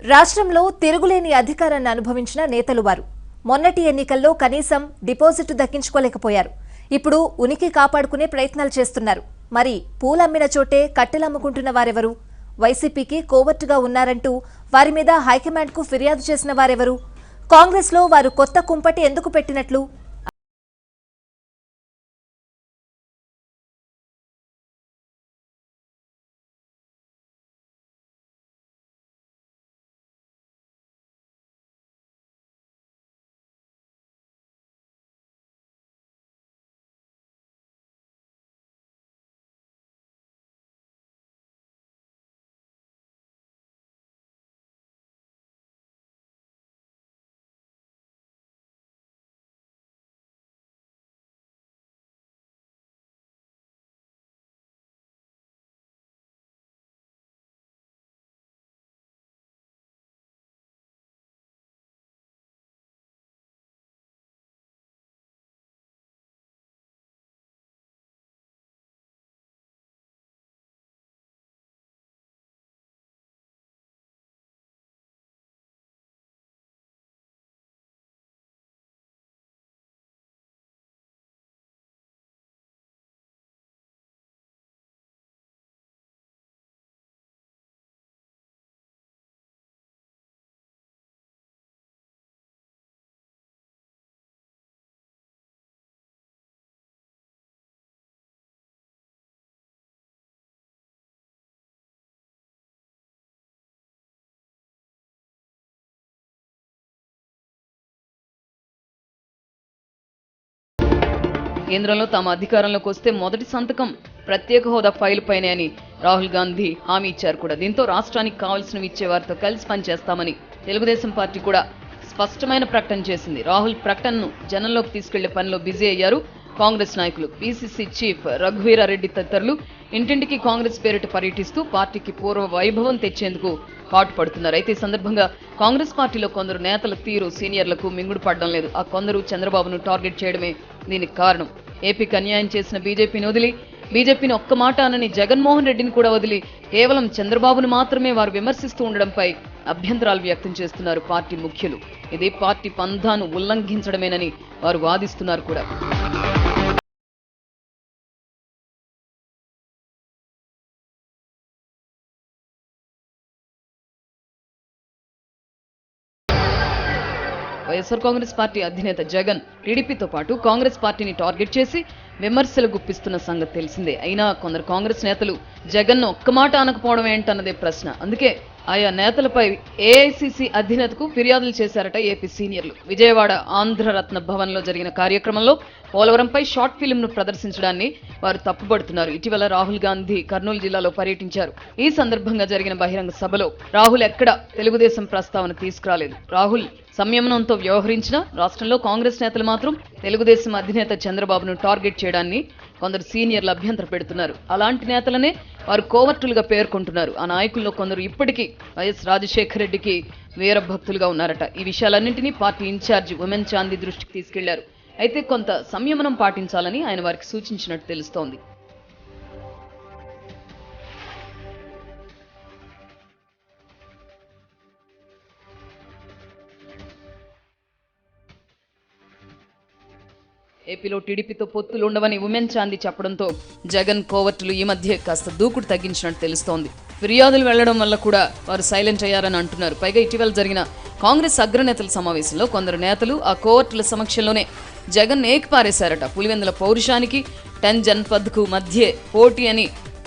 రాష్ట్రంలో తిరుగులేని అధికారాన్ని అనుభవించిన నేతలు వారు. మొన్నటి ఎన్నికల్లో కనీసం డిపాజిట్ దక్కించుకోలేకపోయారు. ఇప్పుడు ఉనికి కాపాడుకునే ప్రయత్నాలు చేస్తున్నారు. మరి పూలమ్మిన చోటే కట్టెలమ్ముకుంటున్న వారెవరు? వైసీపీకి కోవర్టుగా ఉన్నారంటూ వారి మీద హైకమాండ్కు ఫిర్యాదు చేసిన వారెవరు? కాంగ్రెస్లో వారు కొత్త కుంపటి ఎందుకు పెట్టినట్లు? కేంద్రంలో తాము అధికారంలోకి వస్తే మొదటి సంతకం ప్రత్యేక హోదా ఫైల్ పైనే అని రాహుల్ గాంధీ హామీ ఇచ్చారు కూడా. దీంతో రాష్ట్రానికి కావాల్సినవి ఇచ్చే వారితో కలిసి పనిచేస్తామని తెలుగుదేశం పార్టీ కూడా స్పష్టమైన ప్రకటన చేసింది. రాహుల్ ప్రకటనను జనంలోకి తీసుకెళ్లే పనిలో బిజీ అయ్యారు కాంగ్రెస్ నాయకులు. పీసీసీ చీఫ్ రఘువీరారెడ్డి తదితరులు ఇంటింటికి కాంగ్రెస్ పేరిట పర్యటిస్తూ పార్టీకి పూర్వ వైభవం తెచ్చేందుకు పాటుపడుతున్నారు. అయితే ఈ సందర్భంగా కాంగ్రెస్ పార్టీలో కొందరు నేతల తీరు సీనియర్లకు మింగుడు పడడం లేదు. ఆ కొందరు చంద్రబాబును టార్గెట్ చేయడమే దీనికి కారణం. ఏపీకి అన్యాయం చేసిన బీజేపీని వదిలి, బీజేపీని ఒక్క మాట అనని జగన్మోహన్ రెడ్డిని కూడా వదిలి కేవలం చంద్రబాబును మాత్రమే వారు విమర్శిస్తూ ఉండడంపై అభ్యంతరాలు వ్యక్తం చేస్తున్నారు పార్టీ ముఖ్యులు. ఇది పార్టీ పంథాను ఉల్లంఘించడమేనని వారు వాదిస్తున్నారు కూడా. వైఎస్ఆర్ కాంగ్రెస్ పార్టీ అధినేత జగన్ టీడీపీతో పాటు కాంగ్రెస్ పార్టీని టార్గెట్ చేసి విమర్శలు గుప్పిస్తున్న సంగతి తెలిసిందే. అయినా కొందరు కాంగ్రెస్ నేతలు జగన్ను ఒక్క మాట అనకపోవడం ఏంటన్నదే ప్రశ్న. అందుకే ఆయా నేతలపై ఏఐసీసీ అధినేతకు ఫిర్యాదులు చేశారట ఏపీ సీనియర్లు. విజయవాడ ఆంధ్రరత్న భవన్లో జరిగిన కార్యక్రమంలో పోలవరంపై షార్ట్ ఫిల్మ్ను ప్రదర్శించడాన్ని వారు తప్పుపడుతున్నారు. ఇటీవల రాహుల్ గాంధీ కర్నూలు జిల్లాలో పర్యటించారు. ఈ సందర్భంగా జరిగిన బహిరంగ సభలో రాహుల్ ఎక్కడ తెలుగుదేశం ప్రస్తావన తీసుకురాలేదు. రాహుల్ సంయమనంతో వ్యవహరించిన రాష్ట్రంలో కాంగ్రెస్ నేతలు మాత్రం తెలుగుదేశం అధినేత చంద్రబాబును టార్గెట్ చేయడాన్ని కొందరు సీనియర్లు అభ్యంతర పెడుతున్నారు. అలాంటి నేతలనే వారు కోవర్టులుగా పేర్కొంటున్నారు. ఆ నాయకుల్లో కొందరు ఇప్పటికీ వైఎస్ రాజశేఖర రెడ్డికి వీరభక్తులుగా ఉన్నారట. ఈ విషయాలన్నింటినీ పార్టీ ఇన్ఛార్జి ఉమెన్ చాందీ దృష్టికి తీసుకెళ్లారు. అయితే కొంత సంయమనం పాటించాలని ఆయన వారికి సూచించినట్టు తెలుస్తోంది. ఏపీలో టీడీపీతో పొత్తులు ఉండవని ఉమెన్ చాందీ చెప్పడంతో జగన్ కోవర్టులు ఈ మధ్య కాస్త దూకుడు తగ్గించినట్టు తెలుస్తోంది. ఫిర్యాదులు వెళ్లడం వల్ల కూడా వారు సైలెంట్ అయ్యారని అంటున్నారు. పైగా ఇటీవల జరిగిన కాంగ్రెస్ అగ్రనేతల సమావేశంలో కొందరు నేతలు ఆ కోవర్టుల సమక్షంలోనే జగన్ ఏకిపారేశారట. పులివెందుల పౌరుషానికి 10 జన్పథ్కు మధ్య పోటీ అని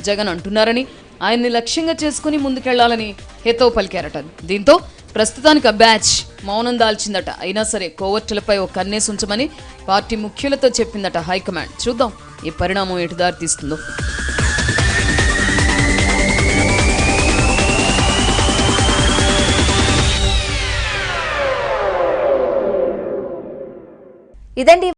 జగన్ అంటున్నారని, ఆయన్ని లక్ష్యంగా చేసుకుని ముందుకెళ్లాలని హితవు పలికారట. దీంతో ప్రస్తుతానికి ఆ బ్యాచ్ మౌనం దాల్చిందట. అయినా సరే కోవర్టులపై ఓ కన్నేసి ఉంచమని పార్టీ ముఖ్యులతో చెప్పిందట హైకమాండ్. చూద్దాం ఈ పరిణామం ఎటు దారి తీస్తుందో. ఇదండి